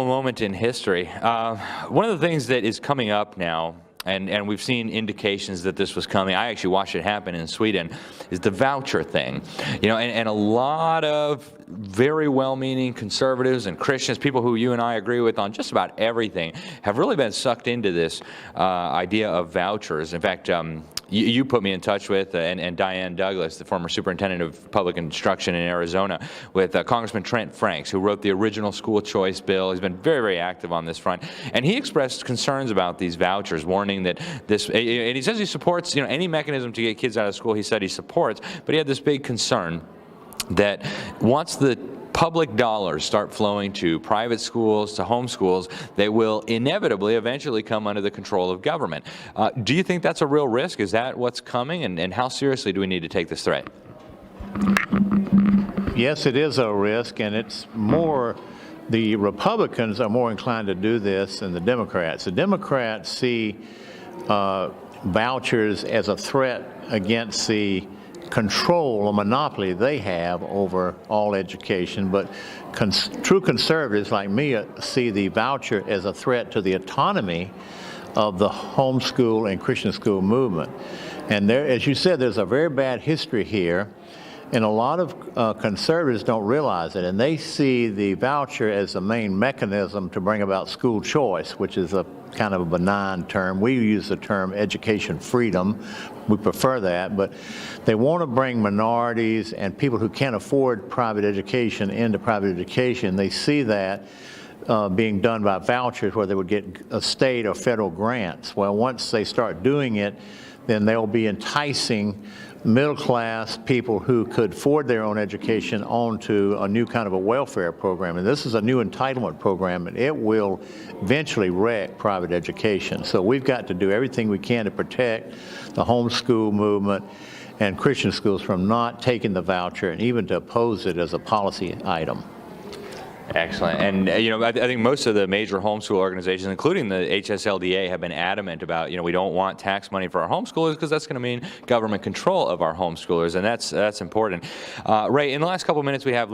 Moment in history. One of the things that is coming up now, and we've seen indications that this was coming. I actually watched it happen in Sweden, is the voucher thing. You know, and a lot of very well-meaning conservatives and Christians, people who you and I agree with on just about everything, have really been sucked into this idea of vouchers. In fact, you put me in touch with, and Diane Douglas, the former superintendent of public instruction in Arizona, with Congressman Trent Franks, who wrote the original school choice bill. He's been very, very active on this front. And he expressed concerns about these vouchers, warning that this, and he says he supports, any mechanism to get kids out of school, he said he supports, but he had this big concern that once the public dollars start flowing to private schools, to home schools, they will inevitably eventually come under the control of government. Do you think that's a real risk? Is that what's coming? And how seriously do we need to take this threat? Yes, it is a risk, and it's more, the Republicans are more inclined to do this than the Democrats. The Democrats see vouchers as a threat against the control or monopoly they have over all education, but true conservatives like me see the voucher as a threat to the autonomy of the homeschool and Christian school movement. And there, as you said, there's a very bad history here, and a lot of conservatives don't realize it, and they see the voucher as the main mechanism to bring about school choice, which is a kind of a benign term. We use the term education freedom. We prefer that, but they want to bring minorities and people who can't afford private education into private education. They see that being done by vouchers where they would get state or federal grants. Well, once they start doing it, then they'll be enticing middle-class people who could afford their own education onto a new kind of a welfare program. And this is a new entitlement program, and it will eventually wreck private education. So we've got to do everything we can to protect the homeschool movement and Christian schools from not taking the voucher and even to oppose it as a policy item. Excellent. And, I think most of the major homeschool organizations, including the HSLDA, have been adamant about, we don't want tax money for our homeschoolers because that's going to mean government control of our homeschoolers, and that's important. Ray, in the last couple of minutes we have left,